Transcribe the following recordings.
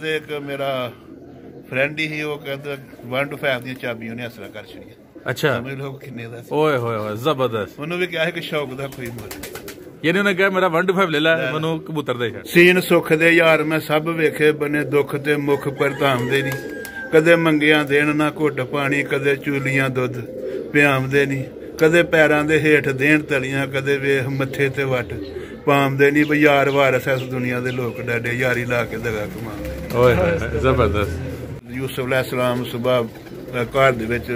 एक मेरा फ्रेंड ही वो कहता 1 to 5 ਦੀਆਂ ਚਾਬੀਆਂ ਨੇ ਅਸਲਾ ਕਰ ਛੜੀਆਂ। अच्छा ਸਮਝ ਲਓ ਕਿੰਨੇ ਦਾ ਸੀ। ओए होए होए जबरदस्त। ਉਹਨੂੰ ਵੀ ਕਿਹਾ ਹੈ ਕਿ ਸ਼ੌਕ ਦਾ ਕੋਈ ਮੁੱਲ यानी उन्हें कहा मेरा 1 to 5 ले ला मनु कबूतर दे। ਸੀਨ ਸੁੱਖ ਦੇ ਯਾਰ ਮੈਂ ਸਭ ਵੇਖੇ ਬਨੇ ਦੁੱਖ ਤੇ ਮੁਖ ਪਰਤਾਮਦੇ ਨਹੀਂ ਕਦੇ ਮੰਗਿਆਂ ਦੇਣ ਨਾ ਘੁੱਟ ਪਾਣੀ ਕਦੇ ਚੂਲੀਆਂ ਦੁੱਧ ਪਿਆਮਦੇ ਨਹੀਂ ਕਦੇ ਪੈਰਾਂ ਦੇ ਹੇਠ ਦੇਣ ਤਲੀਆਂ ਕਦੇ ਵੇਖ ਮੱਥੇ ਤੇ ਵੱਟ ਪਾਮਦੇ ਨਹੀਂ ਬਈ ਯਾਰ ਵਾਰਸ ਇਸ ਦੁਨੀਆ ਦੇ ਲੋਕ ਡਾਡੇ ਯਾਰੀ ਲਾ ਕੇ ਦਗਾ ਕਮਾਉਂਦੇ। ओए होए जबरदस्त। ਯੂਸਫ अलैहिस्सलाम ਸੁਬਾ ਘਰ ਦੇ ਵਿੱਚ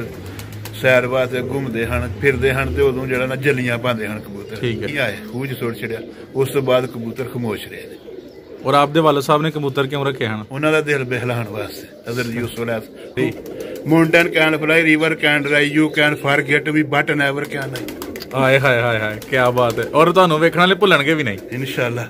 ਸੈਰ ਵਾਸਤੇ ਘੁੰਮਦੇ ਹਨ ਫਿਰਦੇ ਹਨ ਤੇ ਉਦੋਂ ਜਿਹੜਾ ਨਾ ਜੱਲੀਆਂ ਪਾਉਂਦੇ ਹਨ ਕਬੂਤਰ। ਠੀਕ ਹੈ। ਕੀ ਆਏ ਖੂਹ 'ਚ ਸੁੱਟ ਛੜਿਆ ਉਸ ਤੋਂ ਬਾਅਦ ਕਬੂਤਰ ਖਮੋਸ਼ ਰਹੇ ਨੇ। और आपके वालिद साहब ने कबूतर क्यों रखे हैं? ਉਹਨਾਂ ਦਾ ਦਿਲ ਬਹਿਲਾਉਣ ਵਾਸਤੇ। ਅਦਰ ਯੂਸਫ अलैहिस्सलाम mountain can fly river can dry you can forget ਵੀ ਬਟ ਨੈਵਰ ਕੈਨ हाय हाय हाय हाय क्या बात है। और ਤੁਹਾਨੂੰ ਵੇਖਣ ਵਾਲੇ ਭੁੱਲਣਗੇ ਵੀ ਨਹੀਂ इंशाल्लाह।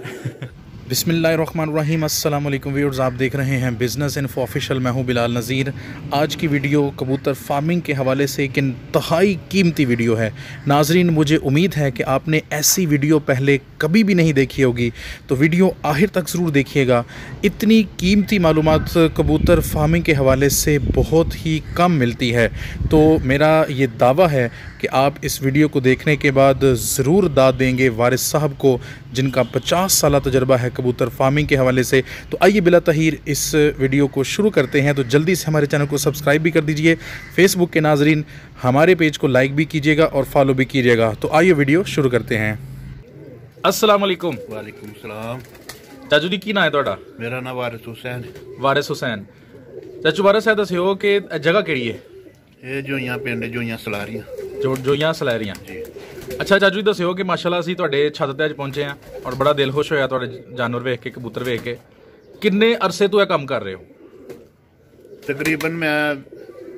बिस्मिल्लाहिर्रहमानिर्रहीम अस्सलाम वालेकुम व्यूअर्स, आप देख रहे हैं बिज़नेस इन्फो ऑफिशियल। मैं हूं बिलाल नज़ीर। आज की वीडियो कबूतर फार्मिंग के हवाले से एक इंतहाई कीमती वीडियो है। नाजरीन, मुझे उम्मीद है कि आपने ऐसी वीडियो पहले कभी भी नहीं देखी होगी, तो वीडियो आखिर तक ज़रूर देखिएगा। इतनी कीमती मालूमात कबूतर फार्मिंग के हवाले से बहुत ही कम मिलती है, तो मेरा ये दावा है कि आप इस वीडियो को देखने के बाद ज़रूर दाद देंगे वारिस साहब को, जिनका 50 साल तजर्बा है कबूतर फार्मिंग के हवाले से। तो आइए बिला तहीर इस वीडियो को शुरू करते हैं। तो जल्दी से हमारे चैनल को सब्सक्राइब भी कर दीजिए। फेसबुक के नाजरीन हमारे पेज को लाइक भी कीजिएगा और फॉलो भी कीजिएगा। तो आइए वीडियो शुरू करते हैं। अस्सलाम वालेकुम। वालेकुम सलाम। चाचू जी की नाम है ਤੁਹਾਡਾ? ਮੇਰਾ ਨਾਮ ਵਾਰਿਸ ਹੁਸੈਨ। ਵਾਰਿਸ ਹੁਸੈਨ। ਚਾਚੂ ਵਾਰਿਸ ਸਾਹਿਬ ਦੱਸਿਓ ਕਿ ਜਗ੍ਹਾ ਕਿਹੜੀ ਹੈ? ਇਹ ਜੋਈਆਂ ਪਿੰਡ ਜੋਈਆਂ ਸਲਾਰੀਆਂ ਜੋਈਆਂ ਸਲੈਰੀਆਂ ਜੀ। ਅੱਛਾ ਚਾਚੂ ਜੀ ਦੱਸਿਓ ਕਿ ਮਾਸ਼ਾਅੱਲਾ ਅਸੀਂ ਤੁਹਾਡੇ ਛੱਤ ਤੇ ਅੱਜ ਪਹੁੰਚੇ ਆ ਔਰ ਬੜਾ ਦਿਲ ਖੁਸ਼ ਹੋਇਆ ਤੁਹਾਡੇ ਜਾਨਵਰ ਵੇਖ ਕੇ, ਕਬੂਤਰ ਵੇਖ ਕੇ। ਕਿੰਨੇ ਅਰਸੇ ਤੋਂ ਇਹ ਕੰਮ ਕਰ ਰਹੇ ਹੋ? ਤਕਰੀਬਨ ਮੈਂ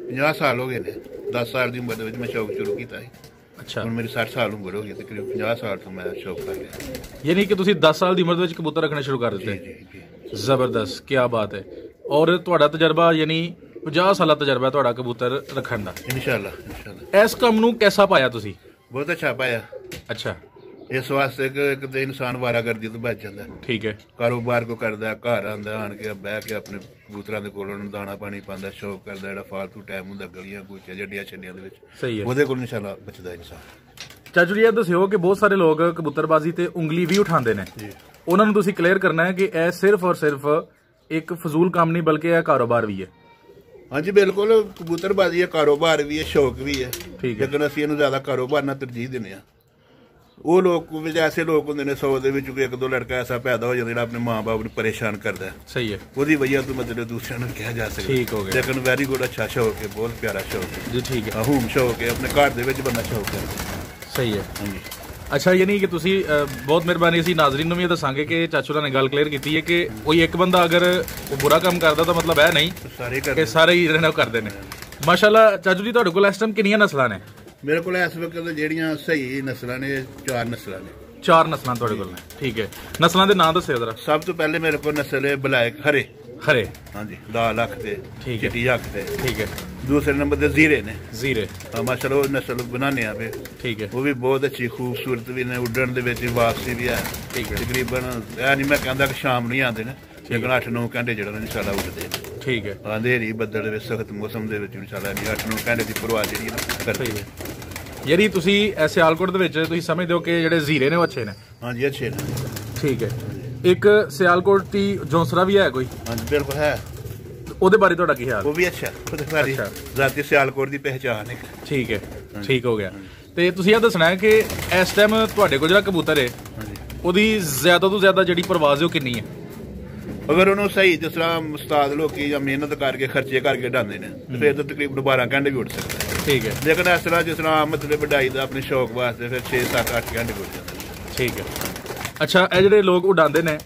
50 ਸਾਲ ਹੋ ਗਏ ਨੇ। 10 ਸਾਲ ਦੀ ਉਮਰ ਦੇ ਵਿੱਚ ਮੈਂ ਸ਼ੌਕ ਸ਼ੁਰੂ ਕੀਤਾ ਸੀ। ਅੱਛਾ, ਹੁਣ ਮੇਰੀ 60 ਸਾਲ ਉਮਰ ਹੋ ਗਈ, ਤਕਰੀਬਨ 50 ਸਾਲ ਤੋਂ ਮੈਂ ਸ਼ੌਕ ਕਰ ਰਿਹਾ। ਯਾਨੀ ਕਿ ਤੁਸੀਂ 10 ਸਾਲ ਦੀ ਉਮਰ ਦੇ ਵਿੱਚ ਕਬੂਤਰ ਰੱਖਣੇ ਸ਼ੁਰੂ ਕਰ ਦਿੱਤੇ। ਜੀ ਜੀ। ਜ਼ਬਰਦਸਤ, ਕੀ ਬਾਤ ਹੈ। ਔਰ ਤੁਹਾਡਾ ਤਜਰਬਾ ਯਾਨੀ 50 ਸਾਲਾ ਤਜਰਬਾ ਤੁਹਾਡਾ ਕਬੂਤਰ ਰੱਖਣ ਦਾ। ਇਨਸ਼ਾਅੱਲਾ ਇਨਸ਼ਾਅੱਲਾ। ਇਸ ਕੰਮ ਨੂੰ ਕਿਹਦਾ ਪਾਇਆ ਤੁਸੀਂ? ਬਹੁਤ ਅੱਛਾ ਪਾਇਆ। ਅੱਛਾ, ਇਸ ਵਾਸਤੇ ਕਿ ਇੱਕ ਤੇ ਇਨਸਾਨ ਵਾਰਾਗਰਦੀ ਤੋਂ ਬਚ ਜਾਂਦਾ। ਠੀਕ ਹੈ। ਕਾਰੋਬਾਰ ਕੋ ਕਰਦਾ, ਘਰ ਆਂਦਾ, ਆਣ ਕੇ ਬਹਿ ਕੇ ਆਪਣੇ ਕਬੂਤਰਾਂ ਦੇ ਕੋਲ ਉਹਨੂੰ ਦਾਣਾ ਪਾਣੀ ਪਾਉਂਦਾ, ਸ਼ੌਕ ਕਰਦਾ। ਜਿਹੜਾ ਫਾਲਤੂ ਟਾਈਮ ਹੁੰਦਾ ਗਲੀਆਂ ਕੂਚੇ ਜੱਡੀਆਂ ਛੱਡੀਆਂ ਦੇ ਵਿੱਚ, ਸਹੀ ਹੈ, ਉਹਦੇ ਕੋਲ ਇਨਸ਼ਾਅੱਲਾ ਬਚਦਾ ਇਨਸਾਨ। ਚਾਚੂ ਜੀ ਇਹ ਦੱਸਿਓ ਕਿ ਬਹੁਤ ਸਾਰੇ ਲੋਕ ਕਬੂਤਰਬਾਜ਼ੀ ਤੇ ਉਂਗਲੀ ਵੀ ਉਠਾਉਂਦੇ ਨੇ, ਉਹਨਾਂ ਨੂੰ ਤੁਸੀਂ ਕਲੀਅਰ ਕਰਨਾ ਹੈ ਕਿ ਇਹ ਸਿਰਫ ਔਰ ਸਿਰਫ ਇੱਕ ਫਜ਼ੂਲ ਕੰਮ ਨਹੀਂ ਬਲਕਿ ਇਹ ਕਾਰੋਬਾਰ ਵੀ ਹੈ। ਹਾਂਜੀ ਬਿਲਕੁਲ, ਕਬੂਤਰਬਾਜ਼ੀ ਹੈ, ਕਾਰੋਬਾਰ ਵੀ ਹੈ, ਸ਼ੌਕ ਵੀ ਹੈ। ਠੀਕ ਹੈ। ਲੇਕਿਨ ਅਸੀਂ ਇਹਨੂੰ ਜ਼ਿਆਦਾ ਕਾਰੋਬਾਰ ਨਾਲ ਤਰਜੀਹ ਦਿੰਦੇ ਹਾਂ। ਉਹ ਲੋਕ ਵਿੱਚ ਐਸੇ ਲੋਕ ਹੁੰਦੇ ਨੇ 100 ਦੇ ਵਿੱਚ ਕੋਈ 1-2 ਲੜਕਾ ਐਸਾ ਪੈਦਾ ਹੋ ਜਾਂਦਾ ਜਿਹੜਾ ਆਪਣੇ ਮਾਂ-ਬਾਪ ਨੂੰ ਪਰੇਸ਼ਾਨ ਕਰਦਾ। ਸਹੀ ਹੈ। ਉਹਦੀ ਵਜ੍ਹਾ ਤੋਂ ਮਤਲਬ ਦੂਸਰਿਆਂ ਨੂੰ ਕਿਹਾ ਜਾ ਸਕਦਾ। ਠੀਕ ਹੋ ਗਿਆ। ਲੇਕਿਨ ਵੈਰੀ ਗੁੱਡ, ਅੱਛਾ ਸ਼ੌਕ ਹੈ, ਬਹੁਤ ਪਿਆਰਾ ਸ਼ੌਕ ਹੈ ਜੀ। ਠੀਕ ਹੈ। ਹੂਮ ਸ਼ੌਕ ਹੈ, ਆਪਣੇ ਘਰ ਦੇ ਵਿੱਚ ਬੰਦਾ ਸ਼ੌਕ ਹੈ। ਸਹੀ ਹੈ। ਹਾਂਜੀ। ਅੱਛਾ, ਯਾਨੀ ਕਿ ਤੁਸੀਂ ਬਹੁਤ ਮਿਹਰਬਾਨੀ। ਅਸੀਂ ਨਾਜ਼ਰੀਨ ਨੂੰ ਵੀ ਇਹ ਦੱਸਾਂਗੇ ਕਿ ਚਾਚੂ ਨੇ ਗੱਲ ਕਲੀਅਰ ਕੀਤੀ ਹੈ ਕਿ ਕੋਈ ਇੱਕ ਬੰਦਾ ਅਗਰ ਉਹ ਬੁਰਾ ਕੰਮ ਕਰਦਾ ਤਾਂ ਮਤਲਬ ਇਹ ਨਹੀਂ ਕਿ ਸਾਰੇ ਹੀ ਜਿਹੜੇ ਨੇ ਉਹ ਕਰਦੇ ਨੇ। ਮਾਸ਼ਾਅੱਲਾ। ਚਾਚੂ ਜੀ ਤੁਹਾਡੇ ਕੋਲ ਇਸ ਟਾਈਮ ਕਿੰਨੀਆਂ ਨਸਲਾਂ ਨੇ? ਮੇਰੇ ਕੋਲ ਇਸ ਵਕਤ ਜਿਹੜੀਆਂ ਸਹੀ ਨਸਲਾਂ ਨੇ 4 ਨਸਲਾਂ ਨੇ। 4 ਨਸਲਾਂ ਤੁਹਾਡੇ ਕੋਲ ਨੇ। ਠੀਕ ਹੈ। ਨਸਲਾਂ ਦੇ ਨਾਂ ਦੱਸਿਓ ਜ਼ਰਾ। ਸਭ ਤੋਂ ਪਹਿਲੇ ਮੇਰੇ ਕੋਲ ਨਸਲ ਹੈ ਬਲੈਕ ਹਰੇ। ਹਰੇ। ਹਾਂਜੀ, ਲਾਲ ਅੱਖ ਤੇ, ਠੀਕ ਹੈ, ਚਿੱਟੀ ਅੱਖ ਤੇ। ਠੀਕ ਹੈ। ਦੂਸਰੇ ਨੰਬਰ ਤੇ ਜ਼ੀਰੇ ਨੇ। ਜ਼ੀਰੇ। ਮਾਸ਼ਾਅੱਲਾ ਉਹ ਨਸਲ ਬਣਾਉਂਦੇ ਆ। ਠੀਕ ਹੈ। ਉਹ ਵੀ ਬਹੁਤ ਅੱਛੀ ਖੂਬਸੂਰਤ ਵੀ ਨੇ, ਉੱਡਣ ਦੇ ਵਿੱਚ ਵਾਪਸੀ ਵੀ ਹੈ। ਠੀਕ ਹੈ। ਤਕਰੀਬਨ ਇਹ ਨਹੀਂ ਮੈਂ ਕਹਿੰਦਾ ਕਿ ਸ਼ਾਮ ਨੂੰ ਹੀ ਆਉਂਦੇ ਨੇ, ਲੇਕਿਨ 8-9 ਘੰਟੇ ਜਿਹੜਾ ਇਨਸ਼ਾਅੱਲਾ ਉੱਡਦੇ ਨੇ। ਠੀਕ ਹੈ। ਅੰਧੇਰੀ ਬੱਦਲ ਦੇ ਵਿੱਚ ਸਖਤ ਮੌਸਮ ਦੇ ਵਿੱਚ ਇਨਸ਼ਾਅੱਲਾ 8-9 ਘੰਟੇ ਦੀ ਪਰਵਾਹ ਜਿਹੜੀ ਨਾ ਕਰਦੇ ਨੇ। ਯਾਨੀ ਤੁਸੀਂ ਸਿਆਲਕੋਟ ਦੇ ਵਿੱਚ ਤੁਸੀਂ ਸਮਝਦੇ ਹੋ ਕਿ ਜਿਹੜੇ ਜ਼ੀਰੇ ਨੇ ਉਹ ਅੱਛੇ ਨੇ? ਹਾਂਜੀ ਅੱਛੇ ਨੇ। ਠੀਕ ਹੈ। ਇੱਕ ਸਿਆਲਕੋਟ ਦੀ ਜੌਂਸਰਾ ਵੀ ਹੈ ਕੋਈ? ਹਾਂਜੀ ਬਿਲਕੁਲ ਹੈ। ਉਹਦੇ ਬਾਰੇ ਤੁਹਾਡਾ ਕੀ ਖਿਆਲ? ਉਹ ਵੀ ਅੱਛਾ, ਉਹਦੇ ਸਾਰੀ ਜ਼ਾਤੀ ਸਿਆਲਕੋਟ ਦੀ ਪਹਿਚਾਣ ਹੈ। ਠੀਕ ਹੈ। ਠੀਕ ਹੋ ਗਿਆ। ਤੇ ਤੁਸੀਂ ਇਹ ਦੱਸਣਾ ਹੈ ਕਿ ਇਸ ਟਾਈਮ ਤੁਹਾਡੇ ਕੋਲ ਜਿਹੜਾ ਕਬੂਤਰ ਹੈ ਉਹਦੀ ਜ਼ਿਆਦਾ ਤੋਂ ਜ਼ਿਆਦਾ ਜਿਹੜੀ ਪਰਵਾਜ਼ ਹੈ ਉਹ ਕਿੰਨੀ ਹੈ? ਅਗਰ ਉਹਨੂੰ ਸਹੀ ਜਿਸ ਤਰ੍ਹਾਂ ਉਸਤਾਦ ਲੋਕੀ ਜਾਂ ਮਿਹਨਤ ਕਰਕੇ ਖਰਚੇ ਕਰਕੇ ਉਡਾਉਂਦੇ ਨੇ ਫਿਰ ਤਾਂ ਤਕਰੀਬਨ 12 ਘੰਟੇ ਵੀ ਉੱਡ ਸਕਦਾ। ਠੀਕ ਹੈ। ਲੇਕਿਨ ਇਸ ਤਰ੍ਹਾਂ ਜਿਸ ਤਰ੍ਹਾਂ ਮਤਲਬ ਵਡਾਈ ਦਾ ਆਪਣੇ ਸ਼ੌਕ ਵਾਸਤੇ ਫਿਰ 6-7-8 ਘੰਟੇ ਉੱਡ ਜਾਂਦਾ। ਠੀਕ ਹੈ। ਅੱਛਾ, ਇਹ ਜਿਹੜੇ ਲੋਕ ਉਡਾਉਂਦੇ ਨੇ,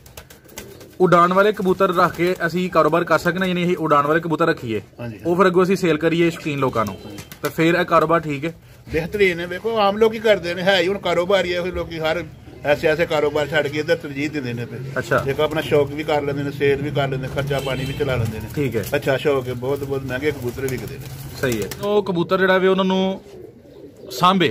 ਉਡਾਣ ਵਾਲੇ ਕਬੂਤਰ ਰੱਖ ਕੇ ਅਸੀਂ ਕਾਰੋਬਾਰ ਕਰ ਸਕਦੇ? ਯਾਨੀ ਅਸੀਂ ਉਡਾਣ ਵਾਲੇ ਕਬੂਤਰ ਰੱਖੀਏ, ਉਹ ਫਿਰ ਅੱਗੋਂ ਅਸੀਂ ਸੇਲ ਕਰੀਏ ਸ਼ੌਕੀਨ ਲੋਕਾਂ ਨੂੰ, ਤਾਂ ਫਿਰ ਇਹ ਕਾਰੋਬਾਰ ਠੀਕ ਹੈ? ਬਿਹਤਰੀਨ ਹੈ। ਵੇਖੋ ਆਮ ਲੋਕ ਹੀ ਕਰਦੇ ਨੇ, ਹੈ ਹੀ ਹੁਣ ਕਾਰੋਬਾਰ ਹੀ ਹੈ। ਲੋਕੀ ਹਰ ਐਸੇ ਕਾਰੋਬਾਰ ਛੱਡ ਕੇ ਇੱਧਰ ਤਰਜੀਹ ਦਿੰਦੇ ਨੇ। ਅੱਛਾ। ਇੱਕ ਆਪਣਾ ਸ਼ੌਕ ਵੀ ਕਰ ਲੈਂਦੇ ਨੇ, ਸੇਲ ਵੀ ਕਰ ਲੈਂਦੇ, ਖਰਚਾ ਪਾਣੀ ਵੀ ਚਲਾ ਲੈਂਦੇ ਨੇ। ਠੀਕ ਹੈ। ਅੱਛਾ ਸ਼ੌਕ ਹੈ, ਬਹੁਤ ਮਹਿੰਗੇ ਕਬੂਤਰ ਵਿਕਦੇ ਨੇ। ਸਹੀ ਹੈ। ਉਹ ਕਬੂਤਰ ਜਿਹੜਾ ਵੀ ਉਹਨਾਂ ਨੂੰ ਸਾਂਭੇ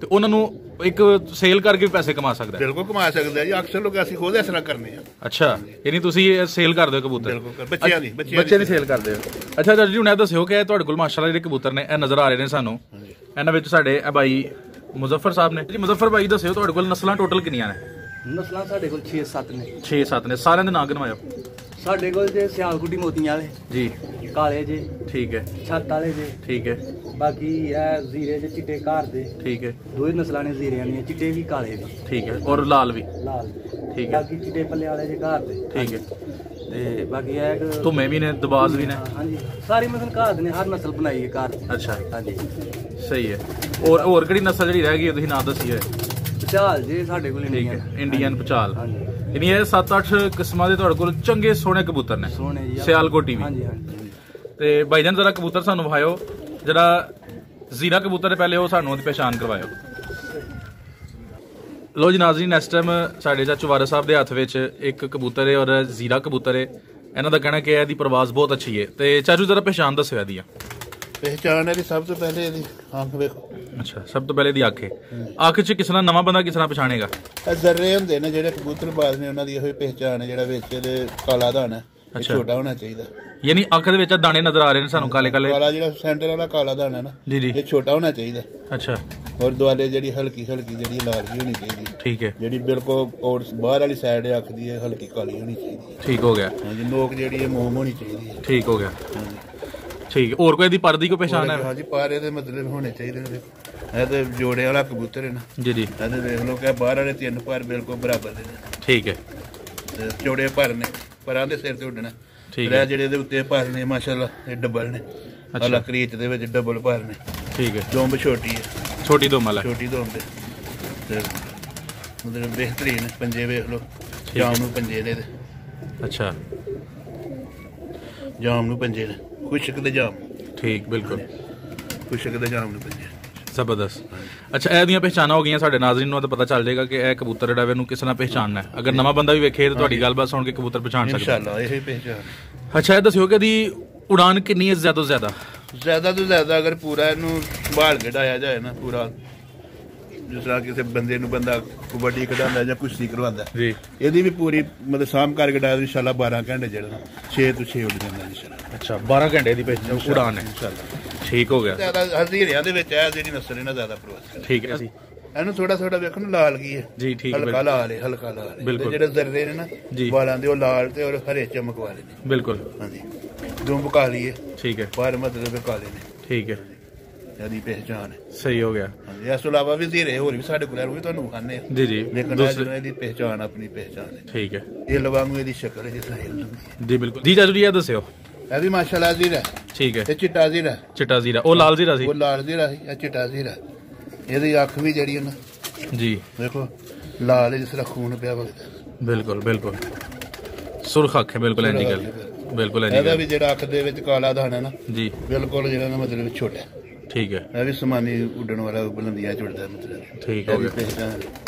ਤੇ ਉਹਨਾਂ ਨੂੰ ਇੱਕ ਸੇਲ ਕਰਕੇ ਵੀ ਪੈਸੇ ਕਮਾ ਸਕਦਾ ਹੈ? ਬਿਲਕੁਲ ਕਮਾ ਸਕਦਾ ਜੀ, ਅਕਸਰ ਲੋਕ ਅਸੀਂ ਖੁਦ ਇਸ ਤਰ੍ਹਾਂ ਕਰਨੇ ਆ। ਅੱਛਾ, ਯਾਨੀ ਤੁਸੀਂ ਸੇਲ ਕਰਦੇ ਹੋ ਕਬੂਤਰ? ਬਿਲਕੁਲ, ਬੱਚਿਆਂ ਦੀ ਸੇਲ ਕਰਦੇ ਹੋ। ਅੱਛਾ ਚਾਚੂ ਜੀ, ਹੁਣ ਇਹ ਦੱਸਿਓ ਕਿ ਤੁਹਾਡੇ ਕੋਲ ਮਾਸ਼ਾਅੱਲਾ ਜਿਹੜੇ ਕਬੂਤਰ ਨੇ ਇਹ ਨਜ਼ਰ ਆ ਰਹੇ ਨੇ ਸਾਨੂੰ, ਇਹਨਾਂ ਵਿੱਚ ਸਾਡੇ ਇਹ ਭਾਈ ਮੁਜ਼ੱਫਰ ਸਾਹਿਬ ਨੇ ਜੀ। ਮੁਜ਼ੱਫਰ ਭਾਈ ਦੱਸਿਓ ਤੁਹਾਡੇ ਕੋਲ ਨਸਲਾਂ ਟੋਟਲ ਕਿੰਨੀਆਂ ਨੇ? ਨਸਲਾਂ ਸਾਡੇ ਕੋਲ 6-7 ਨੇ। 6-7 ਨੇ, ਸਾਰਿਆਂ ਦੇ ਨਾਂ ਗਿਣਵਾਇਓ। ਸਾਡੇ ਕੋਲ ਜੇ ਸਿਆਲਕੁੱਟੀ ਮੋਤੀਆਂ ਵਾਲੇ ਜੀ, ਕਾਲੇ ਜੇ, ਠੀਕ ਹੈ, ਛੱਤ ਵਾਲੇ ਜੇ, ਠੀਕ ਹੈ, ਬਾਕੀ ਇਹ ਜ਼ੀਰੇ ਜੇ ਚਿੱਟੇ ਘਰ ਦੇ, ਠੀਕ ਹੈ, ਦੋਵੇਂ ਨਸਲਾਂ ਨੇ ਜ਼ੀਰਿਆਂ ਦੀਆਂ, ਚਿੱਟੇ ਵੀ ਕਾਲੇ ਵੀ, ਠੀਕ ਹੈ, ਔਰ ਲਾਲ ਵੀ, ਲਾਲ, ਠੀਕ ਹੈ, ਬਾਕੀ ਚਿੱਟੇ ਪੱਲੇ ਵਾਲੇ ਜੇ ਘਰ ਦੇ, ਠੀਕ ਹੈ, ਤੇ ਬਾਕੀ ਇਹ ਧੁੰਮੇ ਵੀ ਨੇ, ਦਬਾਜ਼ ਵੀ ਨੇ। ਹਾਂਜੀ, ਸਾਰੀ ਨਸਲ ਘਰ ਦੇ ਨੇ, ਹਰ ਨਸਲ ਬਣਾਈ ਹੈ ਘਰ। ਅੱਛਾ, ਹਾਂਜੀ ਸਹੀ ਹੈ। ਹੋਰ ਕਿਹੜੀ ਨਸਲ ਜਿਹੜੀ ਰਹਿ ਗਈ ਹੈ ਤੁਸੀਂ ਨਾਂ ਦੱਸੀ ਹੋਏ? ਪਚਾਲ ਜੇ ਸਾਡੇ ਕੋਲ ਠੀਕ ਹੈ, ਇੰਡੀਅਨ ਪਚਾਲ। ਹਾਂਜੀ, ਯਾਨੀ ਇਹ 7-8 ਕਿਸਮਾਂ ਦੇ ਤੁਹਾਡੇ ਕੋਲ ਚੰਗੇ ਸੋਹਣੇ ਕਬੂਤਰ ਨੇ। ਸੋਹਣੇ ਜੀ, ਸਿਆਲਕੋਟੀ ਵੀ। ਹਾਂਜੀ ਹਾਂਜੀ। ਤੇ ਭਾਈਜਾਨ ਜ਼ਰਾ ਕਬੂਤਰ ਸਾਨੂੰ ਵਿਖਾਇਓ, ਜਿਹੜਾ ਜ਼ੀਰਾ ਕਬੂਤਰ ਹੈ ਪਹਿਲੇ ਉਹ ਸਾਨੂੰ ਉਹਦੀ ਪਛਾਣ ਕਰਵਾਇਓ। ਲੋ ਜੀ ਨਾਜ਼ਰੀਨ, ਇਸ ਟਾਈਮ ਸਾਡੇ ਚਾਚੂ ਵਾਰਿਸ ਸਾਹਿਬ ਦੇ ਹੱਥ ਵਿੱਚ ਇੱਕ ਕਬੂਤਰ ਹੈ ਔਰ ਜ਼ੀਰਾ ਕਬੂਤਰ ਹੈ। ਇਹਨਾਂ ਦਾ ਕਹਿਣਾ ਕਿ ਇਹਦੀ ਪ੍ਰਵਾਜ਼ ਬਹੁਤ ਅੱਛੀ ਹੈ। ਤੇ ਚਾਚੂ ਜ਼ਰਾ ਪਛਾਣ ਦੱਸਿਓ ਇਹਦੀ। ਪਹਿਚਾਣ ਇਹਦੀ ਸਭ ਤੋਂ ਪਹਿਲੇ ਇਹਦੀ ਅੱਖ ਵੇਖੋ। ਅੱਛਾ, ਸਭ ਤੋਂ ਪਹਿਲੇ ਦੀ ਅੱਖ ਹੈ। ਅੱਖ 'ਚ ਕਿਸ ਤਰ੍ਹਾਂ ਨਵਾਂ ਬੰਦਾ ਕਿਸ ਤਰ੍ਹਾਂ ਪਛਾਣੇਗਾ? ਇਹ ਜ਼ਰਰੇ ਹੁੰਦੇ ਨੇ ਜਿਹੜੇ ਕਬੂਤਰਬਾਜ਼ ਨੇ, ਉਹਨਾਂ ਦੀ ਇਹੋ ਹੀ ਪਹਿਚਾਣ ਹੈ। ਜਿਹੜਾ ਵਿੱਚ ਇਹਦੇ ਕਾਲਾ ਦਾਣਾ ਛੋਟਾ ਹੋਣਾ ਚਾਹੀਦਾ। ਯਾਨੀ ਅੱਖ ਦੇ ਵਿੱਚ ਦਾਣੇ ਨਜ਼ਰ ਆ ਰਹੇ ਨੇ ਸਾਨੂੰ ਕਾਲੇ ਕਾਲੇ। ਕਾਲਾ ਜਿਹੜਾ ਸੈਂਟਰ ਵਾਲਾ ਕਾਲਾ ਦਾਣਾ ਨਾ, ਜੀ ਜੀ, ਇਹ ਛੋਟਾ ਹੋਣਾ ਚਾਹੀਦਾ। ਅੱਛਾ, ਔਰ ਦੁਆਲੇ ਜਿਹੜੀ ਹਲਕੀ ਜਿਹੜੀ ਲਾਲ ਜੀ ਹੋਣੀ ਚਾਹੀਦੀ। ਠੀਕ ਹੈ। ਜਿਹੜੀ ਬਿਲਕੁਲ ਔਰ ਬਾਹਰ ਵਾਲੀ ਸਾਈਡ ਅੱਖ ਦੀ ਹੈ ਹਲਕੀ ਕਾਲੀ ਹੋਣੀ ਚਾਹੀਦੀ। ਠੀਕ ਹੋ ਗਿਆ। ਹਾਂਜੀ, ਨੋਕ ਜਿਹੜੀ ਹੈ ਮੋਮ ਹੋਣੀ ਚਾਹੀਦੀ ਹੈ। ਠੀਕ ਹੋ ਗਿਆ। ਹਾਂਜੀ, ਠੀਕ ਹੈ। ਹੋਰ ਕੋਈ ਇਹਦੀ ਪਰ ਦੀ ਕੋਈ ਪਛਾਣ ਹੈ? ਹਾਂਜੀ, ਪਰ ਇਹਦੇ ਮਤਲਬ ਹੋਣੇ ਚਾਹੀਦੇ ਨੇ। ਇਹ ਤੇ ਜੋੜੇ ਵਾਲਾ ਕਬੂਤਰ ਹੈ ਨਾ। ਜੀ ਜੀ, ਇਹਦੇ ਵੇਖ ਲਓ ਕਿ ਬਾਹਰ ਵਾਲੇ 3 ਪਰ ਬਿਲਕੁਲ ਬਰਾਬਰ ਦੇ ਨੇ। ਠੀਕ ਹੈ। ਤੇ ਜੋੜੇ ਪਰ ਨੇ, ਪਰਾਂ ਦੇ ਸਿਰ ਤੇ ਉੱਡਣਾ। ਠੀਕ ਹੈ। ਜਿਹੜੇ ਇਹਦੇ ਉੱਤੇ ਪਰ ਨੇ ਮਾਸ਼ਾਅੱਲਾ ਇਹ ਡਬਲ ਨੇ। ਅੱਲਾ ਕਰੀਚ ਦੇ ਵਿੱਚ ਡਬਲ ਪਰ ਨੇ। ਠੀਕ ਹੈ। ਦੁੰਬ ਛੋਟੀ ਹੈ, ਛੋਟੀ ਦੁੰਬ ਵਾਲਾ, ਛੋਟੀ ਦੁੰਬ ਤੇ ਮਤਲਬ ਬਿਹਤਰੀਨ ਪੰਜੇ ਵੇਖ ਲਓ। ਜਾਮ ਨੂੰ ਪੰਜੇ ਦੇ। ਅੱਛਾ, ਜਾਮ ਨੂੰ ਪੰਜੇ ਨੇ, ਖੁਸ਼ਕ ਦੇ ਜਾਮ। ਠੀਕ, ਬਿਲਕੁਲ ਖੁਸ਼ਕ ਦੇ ਜਾਮ ਨੂੰ ਪੰਜੇ। ਜ਼ਬਰਦਸਤ। ਅੱਛਾ, ਇਹਦੀਆਂ ਪਹਿਚਾਨਾਂ ਹੋ ਗਈਆਂ। ਸਾਡੇ ਨਾਜ਼ਰੀਨ ਨੂੰ ਤਾਂ ਪਤਾ ਚੱਲ ਜਾਏਗਾ ਕਿ ਇਹ ਕਬੂਤਰ ਜਿਹੜਾ ਇਹਨੂੰ ਕਿਸ ਤਰ੍ਹਾਂ ਪਹਿਚਾਨਣਾ ਹੈ। ਅਗਰ ਨਵਾਂ ਬੰਦਾ ਵੀ ਵੇਖੇ ਤਾਂ ਤੁਹਾਡੀ ਗੱਲਬਾਤ ਸੁਣ ਕੇ ਕਬੂਤਰ ਪਛਾਣ ਸਕਦਾ ਇਨਸ਼ਾਅੱਲਾ ਇਹ ਪਹਿਚਾਨ। ਅੱਛਾ, ਇਹ ਦੱਸਿਓ ਕਿ ਇਹਦੀ ਉਡਾਨ ਕਿੰਨੀ ਹੈ ਜ਼ਿਆਦਾ ਤੋਂ ਜ਼ਿਆਦਾ? ਜ਼ਿਆਦਾ ਤੋਂ ਜ਼ਿਆਦਾ ਅਗਰ ਪੂਰਾ ਇਹਨੂੰ ਸੰਭਾਲ ਕੇ ਡਾਇਆ ਜਾਏ ਨਾ, ਪੂਰਾ ਜਿਸ ਤਰ੍ਹਾਂ ਕਿਸੇ ਬੰਦੇ ਨੂੰ ਬੰਦਾ ਕਬੱਡੀ ਖਿਡਾਉਂਦਾ ਜਾਂ ਕੁਸ਼ਤੀ ਕਰਵਾਉਂਦਾ ਜੀ, ਇਹਦੀ ਵੀ ਪੂਰੀ ਮਤਲਬ ਸਾਂਭ ਕਰਕੇ ਡਾਇਆ ਇਨਸ਼ਾਅੱਲਾ 12 ਘੰਟੇ ਜਿਹੜਾ 6 ਤੋਂ 6 ਉੱਡ ਜਾਂਦਾ ਇਨਸ਼ਾਅੱਲਾ। ਅੱਛਾ, 12 ਘੰਟੇ ਦੀ ਉਡਾਨ ਹੈ। ਇਨਸ਼ਾਅੱਲਾ ਠੀਕ ਹੋ ਗਿਆ। ਜ਼ਿਆਦਾ ਹਜ਼ੀਰਿਆਂ ਦੇ ਵਿੱਚ ਹੈ ਜਿਹੜੀ ਨਸਲ ਇਹਨਾਂ ਜ਼ਿਆਦਾ ਪ੍ਰਵਾਸ। ਠੀਕ ਹੈ। ਇਹਨੂੰ ਥੋੜਾ ਥੋੜਾ ਵੇਖੋ ਨਾ, ਲਾਲ ਕੀ ਹੈ ਜੀ, ਠੀਕ ਹੈ, ਹਲਕਾ ਲਾਲ ਹੈ, ਹਲਕਾ ਲਾਲ ਹੈ। ਬਿਲਕੁਲ। ਜਿਹੜੇ ਜ਼ਰਰੇ ਨੇ ਨਾ ਵਾਲਾਂ ਦੇ, ਉਹ ਲਾਲ ਤੇ ਔਰ ਹਰੇ ਚਮਕ ਵਾਲੇ ਨੇ। ਬਿਲਕੁਲ। ਹਾਂਜੀ, ਦੁੰਬ ਕਾਲੀ ਹੈ। ਠੀਕ ਹੈ। ਪਰ ਮਤਲਬ ਕਾਲੇ ਨੇ। ਠੀਕ ਹੈ, ਇਹਦੀ ਪਹਿਚਾਣ ਹੈ। ਸਹੀ ਹੋ ਗਿਆ। ਹਾਂਜੀ, ਇਸ ਤੋਂ ਇਲਾਵਾ ਵੀ ਜ਼ੀਰੇ ਹੋਰ ਵੀ ਸਾਡੇ ਕੋਲ ਉਹ ਵੀ ਤੁਹਾਨੂੰ ਵਿਖਾਣੇ ਆ। ਜੀ ਜੀ, ਲੇਕਿਨ ਇਹਦੀ ਪਹਿਚਾਣ ਆਪਣੀ ਪਹਿਚਾਣ ਹੈ। ਠੀਕ ਹੈ। ਇਹ ਲਵਾਂਗੂ ਇਹਦੀ ਸ਼ਕਲ ਹੈ ਸਾਹਿਲ ਜੀ ਬਿਲਕੁਲ ਜੀ। ਚਾਚੂ ਜੀ ਇਹ ਦੱਸਿਓ। ਇਹਦੀ ਮਾਸ਼ਾਅੱਲਾ ਜ਼ੀਰਾ। ਠੀਕ ਹੈ। ਇਹ ਚਿੱਟਾ ਜ਼ੀਰਾ। ਚਿੱਟਾ ਜ਼ੀਰਾ, ਉਹ ਲਾਲ ਜ਼ੀਰਾ ਸੀ। ਉਹ ਲਾਲ ਜ਼ੀਰਾ ਸੀ, ਇਹ ਚਿੱਟਾ ਜ਼ੀਰਾ। ਇਹਦੀ ਅੱਖ ਵੀ ਜਿਹੜੀ ਹੈ ਨਾ ਜੀ, ਦੇਖੋ ਲਾਲ ਹੈ, ਜਿਸ ਤਰ੍ਹਾਂ ਖੂਨ ਪਿਆ ਵਗਦਾ। ਬਿਲਕੁਲ ਬਿਲਕੁਲ ਸੁਰਖ ਅੱਖ ਹੈ, ਬਿਲਕੁਲ ਇੰਨੀ ਗੱਲ, ਬਿਲਕੁਲ ਇੰਨੀ ਇਹਦਾ ਗੱਲ ਵੀ ਜਿਹੜਾ ਅੱਖ ਦੇ ਵਿੱਚ ਕਾਲਾ ਦਾਣਾ ਨਾ, ਜੀ ਬਿਲਕੁਲ ਜਿਹੜਾ ਨਾ ਮਤਲਬ ਛੋਟਾ। ਠੀਕ ਹੈ। ਇਹ ਵੀ ਸਮਾਨੀ ਉੱਡਣ ਵਾਲਾ ਬੁਲੰਦੀਆਂ ਚੁੜਦਾ ਮਤਲਬ। ਠੀਕ ਹੋ ਗਿਆ।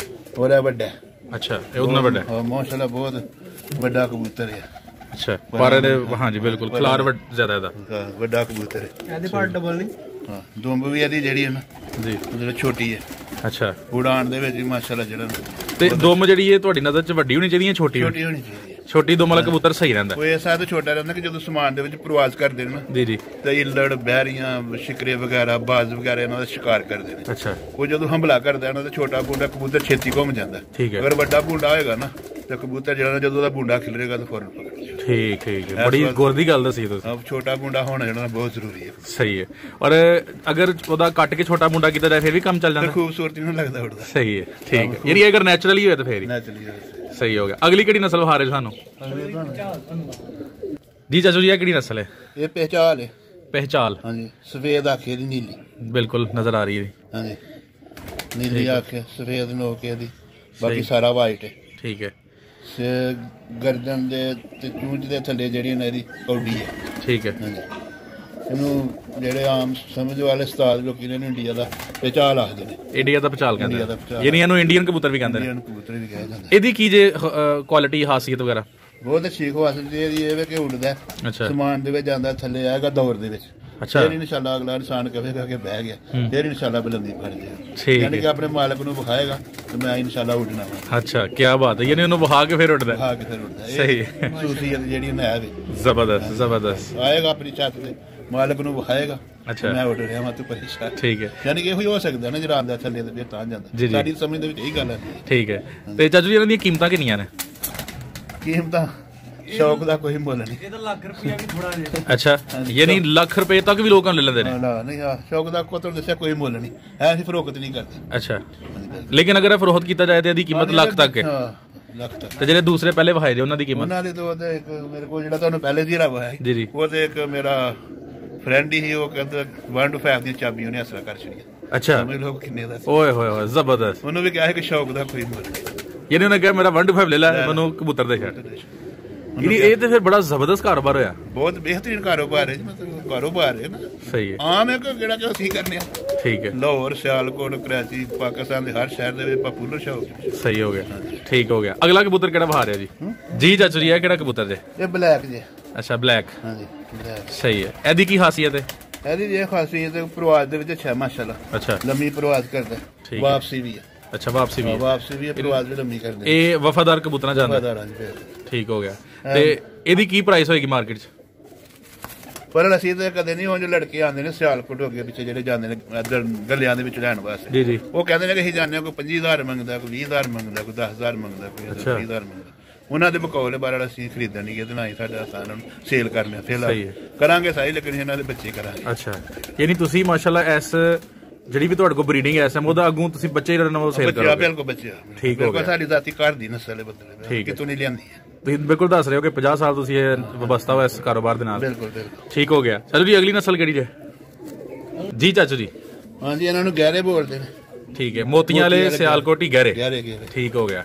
ਹੋਰ ਇਹ ਵੱਡਾ। ਅੱਛਾ, ਇਹ ਉਹਨਾਂ ਵੱਡਾ। ਹਾਂ ਮਾਸ਼ਾਅੱਲਾ ਬਹੁਤ ਵੱਡਾ ਕਬੂਤਰ ਹੈ। ਅੱਛਾ, ਪਰ ਇਹਦੇ ਹਾਂਜੀ ਬਿਲਕੁਲ ਖਲਾਰ ਜ਼ਿਆਦਾ ਇਹਦਾ। ਹਾਂ, ਵੱਡਾ ਕਬੂਤਰ ਹੈ। ਇਹਦੇ ਪਰ ਡਬਲ ਨਹੀਂ। ਹਾਂ, ਦੁੰਬ ਵੀ ਇਹਦੀ ਜਿਹੜੀ ਹੈ ਨਾ ਜੀ ਮਤਲਬ ਛੋਟੀ ਹੈ। ਅੱਛਾ, ਉਡਾਨ ਦੇ ਵਿੱਚ ਵੀ ਮਾਸ਼ਾਅੱਲਾ ਜਿਹੜਾ ਤੇ ਦੁੰਬ ਜਿਹੜੀ ਹੈ ਤੁਹਾਡੀ ਨਜ਼ਰ 'ਚ ਵੱਡੀ ਹੋਣੀ ਚਾਹੀਦੀ ਹੈ ਛੋਟੀ ਛੋਟੀ ਹੋਣੀ ਚਾਹੀਦੀ ਹੈ। ਛੋਟੀ ਦੁੰਬ ਵਾਲਾ ਕਬੂਤਰ ਸਹੀ ਰਹਿੰਦਾ। ਉਹ ਇਸ ਸਾਥ ਛੋਟਾ ਰਹਿੰਦਾ ਕਿ ਜਦੋਂ ਸਮਾਨ ਦੇ ਵਿੱਚ ਪ੍ਰਵਾਸ ਕਰਦੇ ਨੇ ਨਾ, ਜੀ ਜੀ, ਤੇ ਇਲੜ ਬਹਿਰੀਆਂ ਸ਼ਿਕਰੇ ਵਗੈਰਾ ਬਾਜ਼ ਵਗੈਰਾ ਇਹਨਾਂ ਦਾ ਸ਼ਿਕਾਰ ਕਰਦੇ ਨੇ। ਅੱਛਾ, ਉਹ ਜਦੋਂ ਹਮਲਾ ਕਰਦਾ ਇਹਨਾਂ ਦਾ ਛੋਟਾ ਬੂੰਡਾ ਕਬੂਤਰ ਛੇਤੀ ਘੁੰਮ ਜਾਂਦਾ। ਠੀਕ ਹੈ। ਅਗਰ ਵੱਡਾ ਬੂੰਡਾ ਹੋਏਗਾ ਨਾ ਤੇ ਕਬੂਤਰ ਜਿਹੜਾ ਜਦੋਂ ਉਹਦਾ ਬੂੰਡਾ ਖਿਲਰੇਗਾ ਤਾਂ ਫੌਰਨ ਪਕੜ ਲਏਗਾ। ਠੀਕ ਠੀਕ ਹੈ, ਬੜੀ ਗੌਰ ਦੀ ਗੱਲ ਦੱਸੀ ਤੁਸੀਂ। ਛੋਟਾ ਬੂੰਡਾ ਹੋਣਾ ਜਿਹੜਾ ਬਹੁਤ ਜ਼ਰੂਰੀ ਹੈ। ਸਹੀ ਹੈ। ਔਰ ਅਗਰ ਉਹਦਾ ਕੱਟ ਕੇ ਛੋਟਾ ਮੁੰਡਾ ਕੀਤਾ ਜਾਏ ਫਿਰ ਵੀ ਕੰਮ ਚੱਲ ਜਾਂਦਾ। ਖੂਬਸੂਰਤੀ ਨੂੰ ਲੱਗਦਾ ਉੱਡਦਾ। ਸਹੀ ਹੈ, ਠੀਕ ਹੈ। ਯਾਨੀ ਅਗਰ ਨੈਚੁਰਲੀ ਹੋਏ ਤਾਂ ਫੇਰ ਹੀ ਸਹੀ ਹੋ ਗਿਆ। ਅਗਲੀ ਕਿਹੜੀ ਨਸਲ ਵਿਖਾ ਰਹੇ ਸਾਨੂੰ? ਜੀ ਚਾਚੂ ਜੀ, ਇਹ ਕਿਹੜੀ ਨਸਲ ਹੈ? ਇਹ ਪਹਿਚਾਲ ਹੈ। ਪਹਿਚਾਲ। ਹਾਂਜੀ, ਸਫੇਦ ਆਖੇ ਦੀ ਨੀਲੀ ਬਿਲਕੁਲ ਨਜ਼ਰ ਆ ਰਹੀ ਹੈ। ਹਾਂਜੀ, ਨੀਲੀ ਆਖੇ ਸਫੇਦ ਨੋਕੇ ਦੀ, ਬਾਕੀ ਸਾਰਾ ਵਾਈਟ ਹੈ। ਠੀਕ ਹੈ। ਗਰਦਨ ਦੇ ਤੇ ਚੂੰਝ ਦੇ ਥੱਲੇ ਜਿਹੜੀ ਇਹਨਾਂ ਦੀ ਕੌਡੀ ਹੈ। ਠੀਕ ਹੈ। ਹਾਂਜੀ, ਇਹਨੂੰ ਜਿਹੜੇ ਆਮ ਸਮਝ ਵਾਲੇ ਉਸਤਾਦ ਲੋਕੀ ਨੇ ਇੰਡੀਆ ਦਾ ਪਚਾਲ ਆਖਦੇ ਨੇ। ਇੰਡੀਆ ਦਾ ਪਚਾਲ ਕਹਿੰਦੇ ਨੇ, ਯਾਨੀ ਇਹਨੂੰ ਇੰਡੀਅਨ ਕਬੂਤਰ ਵੀ ਕਹਿੰਦੇ ਨੇ। ਇੰਡੀਅਨ ਕਬੂਤਰ ਵੀ ਕਿਹਾ ਜਾਂਦਾ। ਇਹਦੀ ਕੀ ਜੇ ਕੁਆਲਿਟੀ ਖਾਸੀਅਤ ਵਗੈਰਾ? ਬਹੁਤ ਅੱਛੀ ਖਾਸੀਅਤ ਇਹਦੀ ਇਹ ਵੇ ਕਿ ਉੱਡਦਾ ਸਮਾਨ ਦੇ ਵਿੱਚ ਜਾਂਦਾ, ਥੱਲੇ ਆਏਗਾ ਦੌਰ ਦੇ ਵਿੱਚ ਅੱਛਾ। ਫਿਰ ਇਨਸ਼ਾਅੱਲਾ ਅਗਲਾ ਇਨਸਾਨ ਕਹੇਗਾ ਕਿ ਬਹਿ ਗਿਆ, ਫਿਰ ਇਨਸ਼ਾਅੱਲਾ ਬੁਲੰਦੀ ਫੜ ਜਾਏਗਾ। ਠੀਕ ਯਾਨੀ ਕਿ ਆਪਣੇ ਮਾਲਕ ਨੂੰ ਵਿਖਾਏਗਾ ਤੇ ਮੈਂ ਇਨਸ਼ਾਅੱਲਾ ਉੱਡਣਾ ਵਾ। ਅੱਛਾ, ਕੀ ਬਾਤ ਹੈ, ਯਾਨੀ ਉਹਨੂੰ ਵਹਾ ਕੇ ਫਿਰ ਉੱਡਦਾ। ਵਿਖਾ ਕੇ ਫਿਰ ਉੱਡਦਾ। ਸਹੀ। ਖੂਸੀਅਤ ਜਿਹੜੀ ਨਾ ਹੈ ਵੀ ਜ਼ਬਰਦਸਤ ਜ਼ਬਰਦਸਤ। ਆਏਗਾ ਆਪਣੀ ਛੱਤ ਤੇ, ਮਾਲਕ ਨੂੰ ਵਿਖਾਏਗਾ ਅੱਛਾ। ਮੈਂ ਉੱਡ ਰਿਹਾ, ਮੈਂ ਤੂੰ ਪਰੇਸ਼ਾਨ। ਠੀਕ ਹੈ, ਯਾਨੀ ਕਿ ਇਹੋ ਹੀ ਹੋ ਸਕਦਾ ਨਾ, ਜਿਹੜਾ ਆਂਦਾ ਥੱਲੇ ਤੇ ਫਿਰ ਤਾਂ ਜੀ, ਜਾਂਦਾ। ਜੀ। ਸਾਡੀ ਸਮਝ ਦੇ ਵਿੱਚ ਇਹੀ ਗੱਲ ਹੈ। ਠੀਕ ਹੈ। ਤੇ ਚਾਚੂ ਜੀ ਇਹਨਾਂ ਦੀਆਂ ਕੀਮਤਾਂ ਕਿੰਨੀਆਂ ਨੇ? ਕੀਮਤਾਂ ਸ਼ੌਕ ਦਾ ਕੋਈ ਮੁੱਲ ਨਹੀਂ। ਇਹ ਤਾਂ ਲੱਖ ਰੁਪਇਆ ਵੀ ਥੋੜਾ ਜਿਹਾ। ਅੱਛਾ, ਯਾਨੀ ਲੱਖ ਰੁਪਏ ਤੱਕ ਵੀ ਲੋਕਾਂ ਨੂੰ ਲੈ ਲੈਂਦੇ ਨੇ। ਨਾ ਨਹੀਂ, ਸ਼ੌਕ ਦਾ ਕੋਤੋਂ ਦੱਸਿਆ ਕੋਈ ਮੁੱਲ ਨਹੀਂ ਹੈ, ਅਸੀਂ ਫਰੋਖਤ ਨਹੀਂ ਕਰਦੇ। ਅੱਛਾ, ਲੇਕਿਨ ਅਗਰ ਇਹ ਫਰੋਖਤ ਕੀਤਾ ਜਾਏ ਤੇ ਇਹਦੀ ਕੀਮਤ ਲੱਖ ਤੱਕ ਹੈ। ਹਾਂ, ਲੱਖ ਤੱਕ। ਤੇ ਜਿਹੜੇ ਦੂਸਰੇ ਪਹਿਲੇ ਵਹਾਏ ਦੇ ਉਹਨਾਂ ਦੀ ਕੀਮਤ? ਉਹਨਾਂ ਦੇ ਤੋਂ ਉਹਦੇ ਇੱਕ ਮੇਰੇ ਕੋਲ ਜਿਹੜਾ ਤੁਹਾਨੂੰ ਪਹਿਲੇ ਦੀ ਰਵਾ ਹੈ, ਜੀ, ਜੀ। ਉਹ ਤੇ ਇੱਕ ਮੇਰਾ ਫਰੈਂਡ ਹੀ, ਉਹ ਕਹਿੰਦਾ 1 to 5 ਦੀ ਚਾਬੀ ਉਹਨੇ ਅਸਲਾ ਕਰ ਛੜੀਆਂ। ਅੱਛਾ, ਸਮਝ ਲਓ ਕਿੰਨੇ ਦਾ ਸੀ। ਓਏ ਹੋਏ ਹੋਏ, ਜ਼ਬਰਦਸਤ। ਉਹਨੂੰ ਵੀ ਕਿਹਾ ਹੈ ਕਿ ਸ਼ੌਕ ਦਾ ਕੋਈ ਮੁੱਲ ਨਹੀਂ। ਯਾਨੀ ਉਹਨੇ ਕਿਹਾ ਮੇਰਾ 1 to 5 ਲੈ ਲੈ, ਮੈਨੂੰ ਕਬੂਤਰ ਦੇ ਛੱਡ। ਯਾਨੀ ਇਹ ਤੇ ਫਿਰ ਬੜਾ ਜ਼ਬਰਦਸਤ ਕਾਰੋਬਾਰ ਹੋਇਆ। ਬਹੁਤ ਬਿਹਤਰੀਨ ਕਾਰੋਬਾਰ ਹੈ ਜੀ, ਮਤਲਬ ਕਾਰੋਬਾਰ ਹੈ ਨਾ। ਸਹੀ ਹੈ। ਆਮ ਹੈ ਕਿ ਜਿਹੜਾ ਕਿ ਅਸੀਂ ਕਰਨੇ ਆ। ਠੀਕ ਹੈ, ਲਾਹੌਰ, ਸਿਆਲਕੋਟ, ਕਰਾਚੀ, ਪਾਕਿਸਤਾਨ ਦੇ ਹਰ ਸ਼ਹਿਰ ਦੇ ਵਿੱਚ ਪਪੂਲਰ ਸ਼ੌਕ। ਸਹੀ ਹੋ ਗਿਆ, ਠੀਕ ਹੋ ਗਿਆ। ਅਗਲਾ ਕਬੂਤਰ ਕਿਹੜਾ ਵਹਾ ਰਿਹਾ ਜੀ? ਜੀ ਚਾਚੂ ਜੀ, ਇਹ ਕਿਹੜਾ ਕਬੂਤਰ ਜੇ? ਇਹ ਬਲੈਕ ਜੇ। ਅੱਛਾ, ਬਲੈਕ। ਹਾਂਜੀ, ਬਲੈਕ। ਸਹੀ ਹੈ। ਇਹਦੀ ਕੀ ਖਾਸੀਅਤ ਹੈ? ਇਹਦੀ ਜੇ ਖਾਸੀਅਤ ਹੈ, ਪ੍ਰਵਾਸ ਦੇ ਵਿੱਚ ਅੱਛਾ ਮਾਸ਼ਾਅੱਲਾ, ਅੱਛਾ, ਲੰਮੀ ਪ੍ਰਵਾਸ ਕਰਦਾ। ਠੀਕ। ਵਾਪਸੀ ਵੀ ਹੈ। ਅੱਛਾ, ਵਾਪਸੀ ਵੀ ਹੈ। ਵਾਪਸੀ ਵੀ ਹੈ, ਪ੍ਰਵਾਸ ਵੀ ਲੰਮੀ ਕਰਦੇ। ਇਹ ਵਫਾਦਾਰ ਕਬੂਤਰਾਂ ਜਾਂਦਾ। ਵਫਾਦਾਰਾਂ ਜੀ ਫਿਰ। ਠੀਕ ਹੋ ਗਿਆ। ਤੇ ਇਹਦੀ ਕੀ ਪ੍ਰਾਈਸ ਹੋਏਗੀ ਮਾਰਕੀਟ 'ਚ? ਪਰ ਅਸੀਂ ਤਾਂ ਕਦੇ ਨਹੀਂ, ਉਹ ਜੋ ਲੜਕੇ ਆਉਂਦੇ ਨੇ ਸਿਆਲਕੋਟ ਹੋ ਗਏ ਪਿੱਛੇ ਜਿਹੜੇ ਜਾਂਦੇ ਨੇ ਇੱਧਰ ਗਲਿਆਂ ਦੇ ਵਿੱਚ ਲੈਣ ਵਾਸਤੇ, ਜੀ, ਜੀ। ਉਹ ਕਹਿੰਦੇ ਨੇ ਕਿ ਅਸੀਂ ਜਾਂਦੇ ਹਾਂ, ਕੋਈ 25,000 ਮੰਗਦਾ, ਕੋਈ 20,000 ਮੰਗਦਾ, ਕੋਈ 10,000 ਮੰਗਦਾ, ਕੋਈ 20,000 ਮੰਗਦਾ। ਉਹਨਾਂ ਦੇ ਮੁਕਾਬਲੇ ਬਾਰੇ ਅਸੀਂ ਖਰੀਦਣ ਨਹੀਂ ਗਏ ਤੇ ਨਾ ਹੀ ਸਾਡਾ ਆਸਾਨ ਨੂੰ ਸੇਲ ਕਰਨੇ। ਫਿਰ ਕਰਾਂਗੇ ਸਾਰੀ, ਲੇਕਿਨ ਇਹਨਾਂ ਦੇ ਬੱਚੇ ਕਰਾਂਗੇ। ਅੱਛਾ, ਯਾਨੀ ਤੁਸੀਂ ਮਾਸ਼ਾਅੱਲਾ ਇਸ ਜਿਹੜੀ ਵੀ ਤੁਹਾਡੇ ਕੋਲ ਬਰੀਡਿੰਗ ਐ ਮੋਦਾ ਅੱਗੋਂ ਤੁਸੀਂ ਬੱਚੇ ਹੀ ਰਨਵੋ ਸੇਲ ਕਰੋਗੇ? ਬਿਲਕੁਲ ਬੱਚੇ। ਠੀਕ ਹੋ ਗਿਆ। ਸਾਡੀ ਜ਼ਾਤੀ ਘਰ ਦੀ ਨਸਲ ਹੈ, ਬਦਲੇ ਕਿਤੋਂ ਨਹੀਂ ਲਿਆਂਦੀ ਹੈ। ਤੁਸੀਂ ਬਿਲਕੁਲ ਦੱਸ ਰਹੇ ਹੋ ਕਿ 50 ਸਾਲ ਤੁਸੀਂ ਇਹ ਵਬਸਤਾ ਹੋ ਇਸ ਕਾਰੋਬਾਰ ਦੇ ਨਾਲ। ਬਿਲਕੁਲ ਬਿਲਕੁਲ। ਠੀਕ ਹੋ ਗਿਆ। ਚਲੋ ਜੀ, ਅਗਲੀ ਨਸਲ ਕਿਹੜੀ ਜੇ? ਜੀ ਚਾਚੂ ਜੀ। ਹਾਂਜੀ, ਇਹਨਾਂ ਨੂੰ ਗਹਿਰੇ ਬੋਲਦੇ ਨੇ। ਠੀਕ ਹੈ, ਮੋਤੀਆਂ ਵਾਲੇ ਸਿਆਲਕੋਟੀ ਗਹਿਰੇ। ਗਹਿਰੇ ਗਹਿਰੇ। ਠੀਕ ਹੋ ਗਿਆ।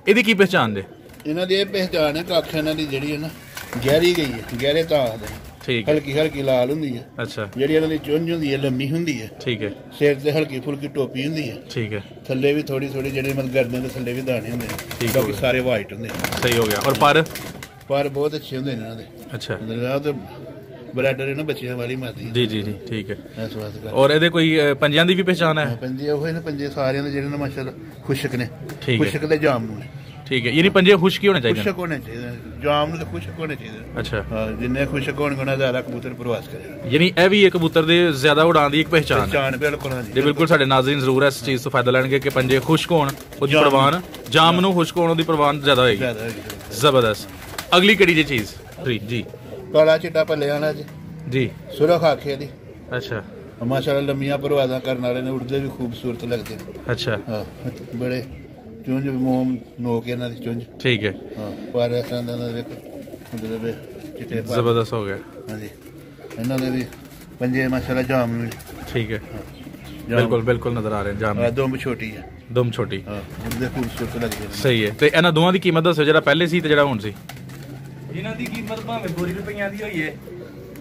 ਇਹਦੀ ਕੀ ਪਹਿਚਾਣ ਦੇ? ਇਹਨਾਂ ਦੀ ਇਹ ਪਹਿਚਾਣ ਹੈ, ਕੱਖ ਇਹਨਾਂ ਦੀ ਜਿਹੜੀ ਹੈ ਨਾ ਗਹਿਰੀ ਗਈ ਹੈ, ਗਹਿਰੇ ਤਾਂ ਆਖਦੇ। ਠੀਕ, ਹਲਕੀ ਹਲਕੀ ਲਾਲ ਹੁੰਦੀ ਹੈ। ਅੱਛਾ, ਜਿਹੜੀ ਇਹਨਾਂ ਦੀ ਚੁੰਝ ਹੁੰਦੀ ਹੈ ਲੰਮੀ ਹੁੰਦੀ ਹੈ। ਠੀਕ ਹੈ। ਸਿਰ ਤੇ ਹਲਕੀ ਫੁਲਕੀ ਟੋਪੀ ਹੁੰਦੀ ਹੈ। ਠੀਕ ਹੈ। ਥੱਲੇ ਵੀ ਥੋੜੀ ਥੋੜੀ ਜਿਹੜੇ ਮਤਲਬ ਗਰਦਨ ਦੇ ਥੱਲੇ ਵੀ ਦਾਣੇ ਹੁੰਦੇ ਨੇ, ਬਾਕੀ ਸਾਰੇ ਵਾਈਟ ਹੁੰਦੇ ਨੇ। ਸਹੀ ਹੋ ਗਿਆ। ਔਰ ਪਰ ਬਹੁਤ ਅੱਛੇ ਹੁੰਦੇ ਨੇ ਇਹਨਾਂ ਦੇ। ਅੱਛਾ, ਮਤਲਬ ਤੇ ਬਲੈਡਰ ਇਹਨਾਂ ਬੱਚਿਆਂ ਵਾਲੀ ਮਾਦੀ। ਜੀ ਜੀ ਜੀ, ਠੀਕ ਹੈ। ਇਸ ਵਾਸਤੇ ਔਰ ਇਹਦੇ ਕੋਈ ਪੰਜਿਆਂ ਦੀ ਵੀ ਪਹਿਚਾਣ ਹੈ? ਪੰਜੇ ਉਹ ਨੇ, ਪੰਜੇ ਸਾਰਿਆਂ ਦੇ ਜਿਹੜੇ ਨੇ ਮਾਸ਼ਾਅੱਲਾ ਖੁਸ਼ਕ ਨੇ। ਠੀਕ ਹੈ। ਖੁਸ਼ਕ ਤੇ ਜਾਮ ਨੂੰ ਨੇ। ਠੀਕ ਹੈ, ਯਾਨੀ ਪੰਜੇ ਖੁਸ਼ਕੀ ਹੋਣੇ ਚਾਹੀਦੇ? ਖੁਸ਼ਕ ਹੋਣੇ ਚਾਹੀਦੇ, ਜਾਮ ਨੂੰ ਤੇ ਖੁਸ਼ਕ ਹੋਣੇ ਚਾਹੀਦੇ। ਅੱਛਾ, ਹਾਂ, ਜਿੰਨੇ ਖੁਸ਼ਕ ਹੋਣਗੇ ਉਹਨਾਂ ਜ਼ਿਆਦਾ ਕਬੂਤਰ ਪ੍ਰਵਾਸ ਕਰੇਗਾ। ਯਾਨੀ ਇਹ ਵੀ ਇੱਕ ਕਬੂਤਰ ਦੇ ਜ਼ਿਆਦਾ ਉਡਾਣ ਦੀ ਇੱਕ ਪਹਿਚਾਣ ਹੈ। ਪਹਿਚਾਣ ਬਿਲਕੁਲ। ਹਾਂਜੀ, ਤੇ ਬਿਲਕੁਲ ਸਾਡੇ ਨਾਜ਼ਰੀਨ ਜ਼ਰੂਰ ਇਸ ਚੀਜ਼ ਤੋਂ ਫਾਇਦਾ ਲੈਣਗੇ ਕਿ ਪੰਜੇ ਖੁਸ਼ਕ ਹੋਣ, ਉਹਦੀ ਪ੍ਰਵਾਨ, ਜਾਮ ਨੂੰ ਖੁਸ਼ਕ ਹੋਣ, ਉਹਦੀ ਪ੍ਰਵਾਨ ਜ਼ਿਆਦਾ ਹੋਏਗੀ। ਜ਼ਬਰਦਸਤ। ਅਗਲੀ ਕਿਹੜੀ ਜੀ ਚੀਜ਼? ਜੀ, ਕਾਲਾ ਚਿੱਟਾ ਪੱਲੇ ਵਾਲਾ ਜੀ। ਸੁਰਖ ਆਖੇ ਦੀ। ਅੱਛਾ, ਮਾਸ਼ਾਅੱਲਾ ਲੰਮੀਆਂ ਪ੍ਰਵਾਜ਼ਾਂ ਕਰਨ ਵਾਲੇ ਨੇ, ਉੱਡਦੇ ਵੀ ਖੂਬਸੂਰਤ ਲੱਗਦੇ ਨੇ। ਅੱਛਾ, ਹਾਂ, ਬੜੇ ਚੁੰਝ ਮੋਮ ਨੋਕ ਇਹਨਾਂ ਦੀ ਚੁੰਝ। ਠੀਕ ਹੈ। ਹਾਂ, ਪਰ ਇਸ ਤਰ੍ਹਾਂ ਦਾ ਵੇਖੋ ਮਤਲਬ ਚਿੱਟੇ ਪਰ। ਜ਼ਬਰਦਸਤ ਹੋ ਗਿਆ। ਹਾਂਜੀ, ਇਹਨਾਂ ਦੇ ਵੀ ਪੰਜੇ ਮਾਸ਼ਾਅੱਲਾ ਜਾਮ ਨੂੰ। ਠੀਕ ਹੈ, ਬਿਲਕੁਲ ਬਿਲਕੁਲ ਨਜ਼ਰ ਆ ਰਹੇ ਜਾਮ। ਦੁੰਬ ਛੋਟੀ ਹੈ। ਦੁੰਬ ਛੋਟੀ। ਹਾਂ, ਉਹਦੇ ਖੂਬਸੂਰਤ ਲੱਗਦੇ ਨੇ। ਸਹੀ ਹੈ। ਤੇ ਇਹਨਾਂ ਦੋਵਾਂ ਦੀ ਕੀਮਤ ਦੱਸੋ, ਜਿਹੜਾ ਪਹਿਲੇ ਸੀ ਤੇ ਜਿਹੜਾ ਹੁਣ ਸੀ? ਇਹਨਾਂ ਦੀ ਕੀਮਤ ਭਾਵੇਂ 2 ਰੁਪਈਆਂ ਦੀ ਹੋਈ ਹੈ,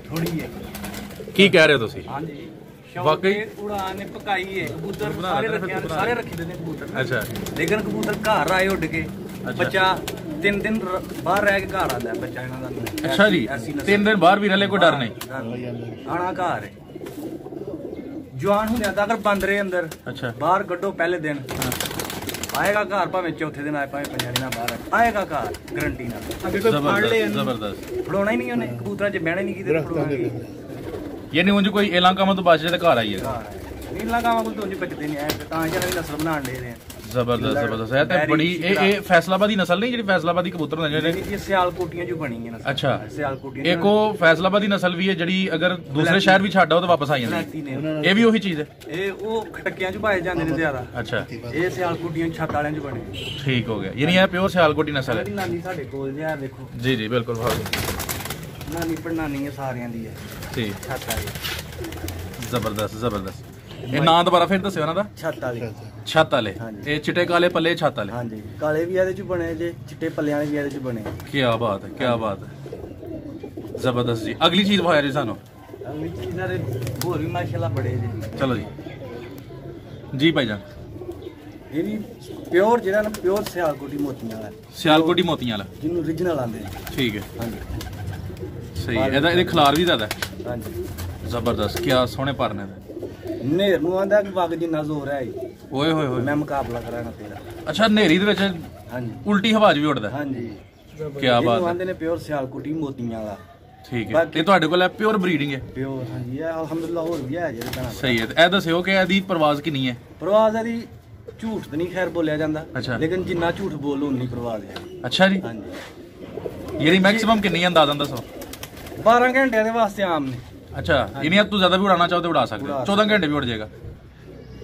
ਥੋੜੀ ਹੈ। ਕੀ ਕਹਿ ਰਹੇ ਹੋ ਤੁਸੀਂ? ਹਾਂਜੀ, ਵਾਕਈ ਉਡਾਨ ਨੇ ਪਕਾਈ ਹੈ। ਕਬੂਤਰ ਸਾਰੇ ਰੱਖੇ ਨੇ ਕਬੂਤਰ। ਅੱਛਾ, ਲੇਕਿਨ ਕਬੂਤਰ ਘਰ ਆਏ ਉੱਡ ਕੇ। ਬੱਚਾ 3 ਦਿਨ ਬਾਹਰ ਰਹਿ ਕੇ ਘਰ ਆਉਂਦਾ ਬੱਚਾ ਇਹਨਾਂ ਦਾ। ਅੱਛਾ ਜੀ, 3 ਦਿਨ ਬਾਹਰ ਵੀ ਰਹਿ ਲੈ, ਕੋਈ ਡਰ ਨਹੀਂ? ਆਣਾ ਘਰ ਹੈ। ਜਵਾਨ ਹੁੰਦਿਆਂ ਤੱਕ ਬੰਦ ਰਹੇ ਅੰਦਰ। ਅੱਛਾ, ਬਾਹਰ ਕੱਢੋ ਪਹਿਲੇ ਦਿਨ, ਆਏਗਾ ਘਰ, ਭਾਵੇਂ ਚੌਥੇ ਦਿਨ ਆਏ, ਭਾਵੇਂ 5 ਦਿਨਾਂ ਬਾਹਰ ਆਏਗਾ ਘਰ, ਗਰੰਟੀ ਨਾਲ। ਜ਼ਬਰਦਸਤ। ਫੜਾਉਣਾ ਹੀ ਨਹੀਂ ਉਹਨੇ, ਕਬੂਤਰਾਂ 'ਚ ਬਹਿਣਾ ਨਹੀਂ, ਕਿਤੇ ਫੜਾਉਣਾ। ਯਾਨੀ ਉਂਝ ਕੋਈ ਇਲਾਕਾਵਾਂ ਤੋਂ ਬਚ ਜਾਏ ਤਾਂ ਘਰ ਆਈਏ। ਨੀਲਾ ਕਾਵਾਂ ਕੋਲ ਤੋਂ ਬਚਦੇ ਨਹੀਂ ਆਏ, ਤਾਂ ਇਹਨਾਂ ਦੀ ਨਸਲ ਬਣਾਉਣ ਦੇ ਰਹੇ ਆ। ਜ਼ਬਰਦਸਤ ਜ਼ਬਰਦਸਤ। ਇਹ ਤੇ ਬੜੀ ਇਹ ਫੈਸਲਾਬਾਦੀ ਨਸਲ ਨਹੀਂ, ਜਿਹੜੀ ਫੈਸਲਾਬਾਦੀ ਕਬੂਤਰ ਹੁੰਦੇ ਜਿਹੜੇ? ਇਹ ਸਿਆਲਕੋਟੀਆਂ ਜੋ ਬਣੀ ਹੈ ਨਸਲ। ਅੱਛਾ, ਸਿਆਲਕੋਟੀਆਂ। ਇੱਕ ਉਹ ਫੈਸਲਾਬਾਦੀ ਨਸਲ ਵੀ ਹੈ ਜਿਹੜੀ ਅਗਰ ਦੂਸਰੇ ਸ਼ਹਿਰ ਵੀ ਛੱਡ ਆਓ ਤਾਂ ਵਾਪਸ ਆ ਜਾਂਦੀ। ਇਹ ਵੀ ਉਹੀ ਚੀਜ਼ ਹੈ? ਇਹ ਉਹ ਖਟਕਿਆਂ 'ਚ ਪਾਏ ਜਾਂਦੇ ਨੇ ਜ਼ਿਆਦਾ। ਅੱਛਾ, ਇਹ ਸਿਆਲਕੋਟੀਆਂ ਛੱਤ ਵਾਲਿਆਂ 'ਚ ਬਣੇ। ਠੀਕ ਹੋ ਗਿਆ। ਯਾਨੀ ਇਹ ਪਿਓਰ ਸਿਆਲਕੋਟੀ ਨਸਲ ਹੈ? ਨਾਨੀ ਸਾਡੇ ਕੋਲ ਜਿਆ ਦੇਖੋ। ਜੀ ਜੀ, ਬਿਲਕੁਲ। ਨਾਨੀ ਪੜਨਾਨੀ ਹੈ ਸਾਰਿਆਂ ਦੀ ਹੈ। ਠੀਕ, ਛੱਤ ਵਾਲੀ। ਜ਼ਬਰਦਸਤ ਜ਼ਬਰਦਸਤ। ਇਹ ਨਾਂ ਦੁਬਾਰਾ ਫਿਰ ਦੱਸਿਓ ਇਹਨਾਂ ਦਾ? ਛੱਤ ਵਾਲੀ। ਛੱਤ ਵਾਲੇ। ਇਹ ਚਿੱਟੇ ਕਾਲੇ ਪੱਲੇ ਛੱਤ ਵਾਲੇ? ਹਾਂਜੀ, ਕਾਲੇ ਵੀ ਇਹਦੇ 'ਚ ਬਣੇ ਜੇ, ਚਿੱਟੇ ਪੱਲਿਆਂ ਵਾਲੇ ਵੀ ਇਹਦੇ 'ਚ ਬਣੇ। ਕੀ ਬਾਤ ਹੈ, ਕੀ ਬਾਤ ਹੈ। ਜ਼ਬਰਦਸਤ ਜੀ। ਅਗਲੀ ਚੀਜ਼ ਵਿਖਾਇਆ ਜੀ ਸਾਨੂੰ। ਅਗਲੀ ਚੀਜ਼ਾਂ ਦੇ ਹੋਰ ਵੀ ਮਾਸ਼ਾਅੱਲਾ ਬੜੇ ਜੀ। ਚਲੋ ਜੀ। ਜੀ ਭਾਈਜਾਨ, ਇਹ ਵੀ ਪਿਓਰ ਜਿਹੜਾ ਨਾ, ਪਿਓਰ ਸਿਆਲਕੋਟੀ ਮੋਤੀਆਂ ਵਾਲਾ। ਸਿਆਲਕੋਟੀ ਮੋਤੀਆਂ ਵਾਲਾ, ਜਿਹਨੂੰ ਓਰੀਜਨਲ ਆਂਦੇ ਨੇ। ਠੀਕ ਹੈ। ਹਾਂਜੀ, ਸਹੀ ਹੈ। ਇਹਦੇ ਖਿਲਾਰ ਵੀ ਜ਼ਿਆਦਾ ਹੈ। ਹਾਂਜੀ, ਜ਼ਬਰਦਸਤ, ਕੀ ਸੋਹਣੇ ਭਰਨੇ ਨੇ। ਨੇਰ ਨੂੰ ਆਂਦਾ ਕਿ ਵਗ ਜਿੰਨਾ ਜ਼ੋਰ ਹੈ ਓਏ ਹੋਏ ਹੋਏ, ਮੈਂ ਮੁਕਾਬਲਾ ਕਰਾਂਗਾ ਤੇਰਾ। ਅੱਛਾ, ਹਨੇਰੀ ਦੇ ਵਿੱਚ ਹਾਂਜੀ ਉਲਟੀ ਹਵਾ 'ਚ ਵੀ ਉੱਡਦਾ। ਹਾਂਜੀ, ਕੀ ਬਾਤ ਹੈ। ਆਂਦੇ ਨੇ ਪਿਓਰ ਸਿਆਲਕੋਟੀ ਮੋਤੀਆਂ ਵਾਲਾ। ਠੀਕ ਹੈ, ਤੇ ਤੁਹਾਡੇ ਕੋਲ ਪਿਓਰ ਬਰੀਡਿੰਗ ਹੈ? ਪਿਓਰ, ਹਾਂਜੀ, ਇਹ ਅਲਹਮਦੁਲਿਲਾ ਹੋਰ ਵੀ ਹੈ ਜਿਹੜੇ ਭੈਣਾਂ। ਸਹੀ ਹੈ। ਤੇ ਇਹ ਦੱਸਿਓ ਕਿ ਇਹਦੀ ਪ੍ਰਵਾਜ਼ ਕਿੰਨੀ ਹੈ? ਪ੍ਰਵਾਜ਼ ਇਹਦੀ ਝੂਠ ਤਾਂ ਨਹੀਂ ਖੈਰ ਬੋਲਿਆ ਜਾਂਦਾ, ਅੱਛਾ। ਲੇਕਿਨ ਜਿੰਨਾ ਝੂਠ ਬੋਲੋ ਉਨੀ ਪ੍ਰਵਾਜ਼ ਹੈ। ਅੱਛਾ ਜੀ, ਹਾਂਜੀ। ਯਾਨੀ ਮੈਕਸਿਮਮ ਕਿੰਨੀ ਹੈ ਅੰਦਾਜ਼ਨ ਦੱਸੋ? 12 ਘੰਟਿਆਂ ਦੇ ਵਾਸਤੇ ਆਮ ਨੇ। ਅੱਛਾ, ਯਾਨੀ ਤੂੰ ਜ਼ਿਆਦਾ ਵੀ ਉਡਾਉਣਾ ਚਾਹੋ ਤੇ ਉਡਾ ਸਕਦੇ ਹੋ, 14 ਘੰਟੇ ਵੀ ਉੜ ਜਾਏਗਾ।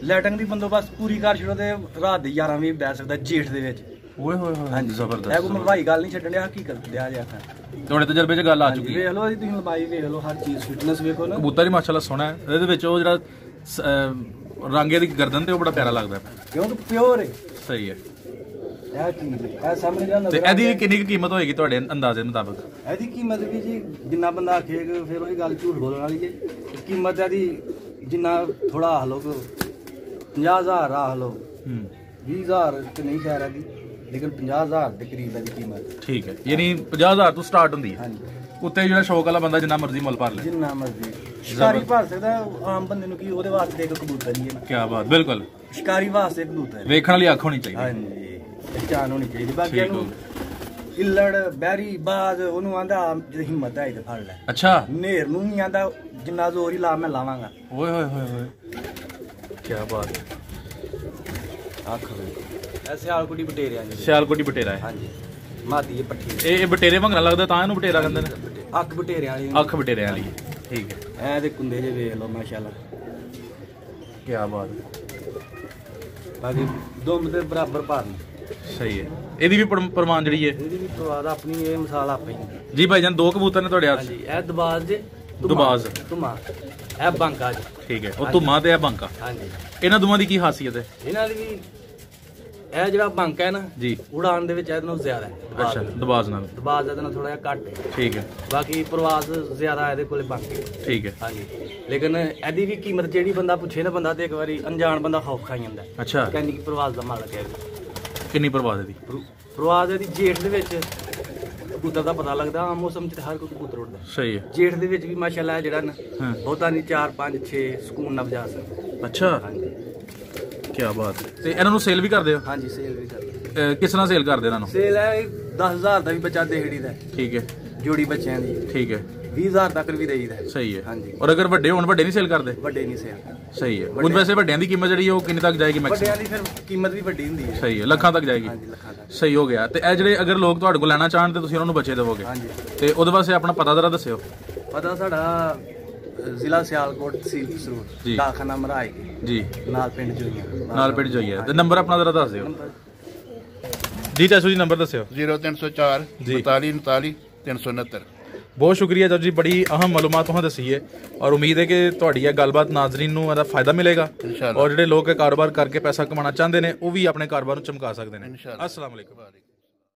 ਲੈਟਿੰਗ ਦੀ ਬੰਦੋਬਸਤ ਪੂਰੀ ਕਰ ਛੜੋ ਤੇ ਰਾਤ ਦੇ 11 ਵਜੇ ਬਹਿ ਸਕਦਾ ਜੇਠ ਦੇ ਵਿੱਚ। ਓਏ ਹੋਏ ਹੋਏ, ਹਾਂਜੀ, ਜ਼ਬਰਦਸਤ। ਇਹ ਕੋਈ ਮਲਵਾਈ ਗੱਲ ਨਹੀਂ ਛੱਡਣ ਡਿਆ, ਹਕੀਕਤ ਦਿਆ ਜਾ ਕਰ। ਤੁਹਾਡੇ ਤਜਰਬੇ 'ਚ ਗੱਲ ਆ ਚੁੱਕੀ ਹੈ। ਵੇਖ ਲਓ ਜੀ, ਤੁਸੀਂ ਲੰਬਾਈ ਵੇਖ ਲਓ, ਹਰ ਚੀਜ਼ ਫਿਟਨੈਸ ਵੇਖੋ ਨਾ। ਕਬੂਤਰ ਹੀ ਮਾਸ਼ਾਅੱਲਾ ਸੋਹਣਾ ਹੈ। ਇਹਦੇ ਵਿੱਚ ਉਹ ਜਿਹੜਾ ਰਾਂਗੇ ਦੀ ਗਰਦਨ ਤੇ ਉਹ ਬੜਾ ਪਿਆਰਾ ਲੱਗਦਾ ਹੈ। ਕਿਉਂਕਿ ਪਿਓਰ ਹੈ ਸਹੀ ਹੈ। ਇਹ ਚੀਜ਼, ਇਹ ਸਾਹਮਣੇ ਜਿਹੜਾ ਤੇ ਨਜ਼ਰ ਇਹਦੀ ਕਿੰਨੀ ਕੁ ਕੀਮਤ ਹੋਏਗੀ ਤੁਹਾਡੇ ਅੰਦਾਜ਼ੇ ਮੁਤਾਬਕ? ਇਹਦੀ ਕੀਮਤ ਵੀ ਜੀ ਜਿੰਨਾ ਬੰਦਾ ਆਖੇਗਾ ਫਿਰ ਉਹੀ ਗੱਲ ਝੂਠ ਬੋਲਣ ਵਾਲੀ ਹੈ। ਕੀਮਤ ਇਹਦੀ ਜਿੰਨਾ ਥੋੜਾ ਆਖ ਲਓ 50,000 ਆਖ ਲਓ, 20,000 ਤੇ ਨਹੀਂ ਖੈਰ ਇਹਦੀ, ਲੇਕਿਨ 50,000 ਦੇ ਕਰੀਬ ਇਹਦੀ ਕੀਮਤ। ਠੀਕ ਹੈ, ਯਾਨੀ 50,000 ਤੋਂ ਸਟਾਰਟ ਹੁੰਦੀ ਹੈ। ਹਾਂਜੀ, ਉੱਤੇ ਜਿਹੜਾ ਸ਼ੌਕ ਵਾਲਾ ਬੰਦਾ ਜਿੰਨਾ ਮਰਜ਼ੀ ਮੁੱਲ ਭਰ ਲੇ, ਜਿੰਨਾ ਮਰਜ਼ੀ ਸ਼ਿਕਾਰੀ ਭਰ ਸਕਦਾ। ਆਮ ਬੰਦੇ ਨੂੰ ਕੀ ਉਹਦੇ ਵਾਸਤੇ ਇੱਕ ਕਬੂਤਰ ਹੀ ਹੈ। ਕੀ ਬਾਤ, ਬਿਲਕੁਲ ਸ਼ਿਕਾਰੀ ਵਾਸਤੇ ਇੱਕ ਕਬੂਤਰ ਹੈ। ਵੇਖਣ ਵਾਲੀ ਅੱਖ ਹੋਣੀ ਚਾਹੀਦੀ। ਹਾਂਜੀ, ਪਹਿਚਾਣ ਹੋਣੀ ਚਾਹੀਦੀ। ਬਾਕੀ ਇਹਨੂੰ ਇੱਲੜ ਬਹਿਰੀ ਬਾਜ਼ ਉਹਨੂੰ ਆਂਦਾ ਜੇ ਹਿੰਮਤ ਹੈ ਤੇ ਫੜ ਲੈ। ਅੱਛਾ, ਨੇਰ ਨੂੰ ਨਹੀਂ ਆਂਦਾ ਜਿੰਨਾ ਜ਼ੋਰ ਹੀ ਲਾ ਮੈਂ ਲਾਵਾਂਗਾ। ਓਏ ਹੋਏ ਹੋਏ ਹੋਏ, ਕੀ ਬਾਤ। ਅੱਖ ਵੇਖੋ, ਇਹ ਸਿਆਲਕੋਟੀ ਬਟੇਰਿਆਂ ਦੀ। ਸਿਆਲਕੋਟੀ ਬਟੇਰਾ ਹੈ। ਹਾਂਜੀ, ਮਾਦੀ ਇਹ ਪੱਠੀ। ਇਹ ਬਟੇਰੇ ਵਾਂਗਣਾ ਲੱਗਦਾ ਤਾਂ ਇਹਨੂੰ ਬਟੇਰਾ ਕਹਿੰਦੇ ਨੇ। ਅੱਖ ਬਟੇਰਿਆਂ ਵਾਲੀ। ਅੱਖ ਬਟੇਰਿਆਂ ਵਾਲੀ। ਠੀਕ ਹੈ, ਇਹ ਤੇ ਕੁੰਦੇ ਜੇ ਵੇਖ ਲਓ ਮਾਸ਼ਾਅੱਲਾ, ਕੀ ਬਾਤ। ਬਾਕੀ ਦੁੰਮ ਦੇ ਬਰਾਬਰ ਭਾਰ ਨੇ। ਸਹੀ ਹੈ। ਇਹਦੀ ਵੀ ਪ੍ਰਮਾਣ ਜਿਹੜੀ ਹੈ, ਇਹਦੀ ਵੀ ਪ੍ਰਵਾਦ ਆਪਣੀ, ਇਹ ਮਿਸਾਲ ਆਪੇ ਹੀ। ਜੀ ਭਾਈ ਜਾਨ, 2 ਕਬੂਤਰ ਨੇ ਤੁਹਾਡੇ ਹੱਥ? ਹਾਂਜੀ, ਇਹ ਦਬਾਜ਼ ਜੇ ਦੁਬਾਜ਼, ਧੁਮਾ, ਇਹ ਬਾਂਕਾ ਜੀ। ਠੀਕ ਹੈ, ਉਹ ਧੁਮਾ ਤੇ ਇਹ ਬਾਂਕਾ। ਹਾਂਜੀ, ਇਹਨਾਂ ਦੋਵਾਂ ਦੀ ਕੀ ਖਾਸੀਅਤ ਹੈ? ਇਹਨਾਂ ਦੀ ਵੀ ਇਹ ਜਿਹੜਾ ਬਾਂਕਾ ਹੈ ਨਾ ਜੀ, ਉਡਾਨ ਦੇ ਵਿੱਚ ਇਹਦੇ ਨਾਲੋਂ ਜ਼ਿਆਦਾ ਹੈ। ਅੱਛਾ, ਦਬਾਜ਼ ਨਾਲ। ਦਬਾਜ਼ ਇਹਦੇ ਨਾਲ ਥੋੜਾ ਜਿਹਾ ਘੱਟ ਹੈ। ਠੀਕ ਹੈ, ਬਾਕੀ ਪ੍ਰਵਾਜ਼ ਜ਼ਿਆਦਾ ਇਹਦੇ ਕੋਲੇ ਬਾਂਕੇ। ਠੀਕ ਹੈ। ਹਾਂਜੀ, ਲੇਕਿਨ ਇਹਦੀ ਵੀ ਕੀਮਤ ਜਿਹੜੀ ਬੰਦਾ ਪੁੱਛੇ ਨਾ, ਬੰਦਾ ਤੇ ਇੱਕ ਵਾਰੀ ਅਣਜਾਣ ਬੰਦਾ ਖੌਫ ਖਾਈ ਜਾਂਦਾ। ਅੱਛਾ, ਕਹਿੰਦੀ ਕਿ ਪ੍ਰਵਾਜ਼ ਦਾ ਮਾਲਕ ਹੈ। ਕਿੰਨੀ ਪ੍ਰਵਾਜ਼ ਇਹਦੀ? ਪ੍ਰਵਾਜ਼ ਇਹਦੀ ਜੇਠ ਦੇ ਵਿੱਚ ਕਬੂਤਰ ਦਾ ਪਤਾ ਲੱਗਦਾ। ਆਮ ਮੌਸਮ 'ਚ ਹਰ ਕੋਈ ਕਬੂਤਰ ਉੱਡਦਾ। ਸਹੀ ਹੈ। ਜੇਠ ਦੇ ਵਿੱਚ ਵੀ ਮਾਸ਼ਾਅੱਲਾ ਜਿਹੜਾ ਨਾ ਹਾਂ, ਬਹੁਤਾ ਨਹੀਂ 4 5 6 ਸਕੂਨ ਨਾਲ ਵਜਾ ਸਕਦਾ। ਅੱਛਾ, ਹਾਂਜੀ, ਕੀ ਬਾਤ। ਤੇ ਇਹਨਾਂ ਨੂੰ ਸੇਲ ਵੀ ਕਰਦੇ ਹੋ? ਹਾਂਜੀ, ਸੇਲ ਵੀ ਕਰਦੇ। ਕਿਸ ਤਰ੍ਹਾਂ ਸੇਲ ਕਰਦੇ ਇਹਨਾਂ ਨੂੰ? ਸੇਲ ਹੈ 10,000 ਦਾ ਵੀ ਬੱਚਾ ਦੇਹੜੀ ਦਾ, ਠੀਕ ਹੈ, ਜੋੜੀ ਬੱਚਿਆਂ ਦੀ। ਠੀਕ ਹੈ, 20,000 ਤੱਕ ਵੀ ਦੇਈਦਾ। ਸਹੀ ਹੈ। ਹਾਂਜੀ, ਔਰ ਅਗਰ ਵੱਡੇ ਹੋਣ, ਵੱਡੇ ਨਹੀਂ ਸੇਲ ਕਰਦੇ? ਵੱਡੇ ਨਹੀਂ ਸੇਲ। ਸਹੀ ਹੈ। ਹੁਣ ਵੈਸੇ ਵੱਡਿਆਂ ਦੀ ਕੀਮਤ ਜਿਹੜੀ ਉਹ ਕਿੰਨੇ ਤੱਕ ਜਾਏਗੀ ਮੈਕਸਿਮਮ? ਵੱਡਿਆਂ ਦੀ ਫਿਰ ਕੀਮਤ ਵੀ ਵੱਡੀ ਹੁੰਦੀ ਹੈ। ਸਹੀ ਹੈ, ਲੱਖਾਂ ਤੱਕ ਜਾਏਗੀ। ਹਾਂਜੀ, ਲੱਖਾਂ ਤੱਕ। ਸਹੀ ਹੋ ਗਿਆ। ਤੇ ਇਹ ਜਿਹੜੇ ਅਗਰ ਲੋਕ ਤੁਹਾਡੇ ਕੋਲ ਲੈਣਾ ਚਾਹਣ ਤੇ ਤੁਸੀਂ ਉਹਨਾਂ ਨੂੰ ਬੱਚੇ ਦੇਵੋਗੇ? ਹਾਂਜੀ, ਤੇ ਉਹਦੇ ਵਾਸਤੇ ਆਪਣਾ ਪਤਾ ਜ਼ਰਾ ਦੱਸਿਓ। ਪਤਾ ਸਾਡਾ ਜ਼ਿਲ੍ਹਾ ਸਿਆਲਕੋਟ, ਤਹਿਸੀਲ ਜੀ। ਸਰੂਰ, ਡਾਕਖਾਨਾ ਮਰਾਏ ਜੀ, ਨਾਲ ਪਿੰਡ ਜੋਈਆਂ। ਨਾਲ ਪਿੰਡ ਜੋਈ ਹੈ। ਤੇ ਨੰਬਰ ਆਪਣਾ ਜ਼ਰਾ ਦੱਸ ਦਿਓ ਜੀ। ਚਾਚੂ ਜੀ ਨੰਬਰ ਦੱਸਿਓ। 0304 ਜੀ। 42 369। ਬਹੁਤ ਸ਼ੁਕਰੀਆ ਚਾਚੂ ਜੀ, ਬੜੀ ਅਹਿਮ ਮਾਲੂਮਾਤ ਤੁਹਾਨੂੰ ਦੱਸੀ ਹੈ ਔਰ ਉਮੀਦ ਹੈ ਕਿ ਤੁਹਾਡੀ ਇਹ ਗੱਲਬਾਤ ਨਾਜ਼ਰੀਨ ਨੂੰ ਇਹਦਾ ਫਾਇਦਾ ਮਿਲੇਗਾ ਇਨਸ਼ਾਅੱਲਾ। ਔਰ ਜਿਹੜੇ ਲੋਕ ਇਹ ਕਾਰੋਬਾਰ ਕਰਕੇ ਪੈਸਾ ਕਮਾਉਣਾ ਚਾਹੁੰਦੇ ਨੇ ਉਹ ਵੀ ਆਪਣੇ ਕਾਰੋਬਾਰ ਨੂੰ ਚਮਕਾ ਸਕਦੇ ਨੇ। ਇਨਸ਼ਾਅੱਲਾ। ਅਸਲਾਮ ਅਲੈਕੁਮ।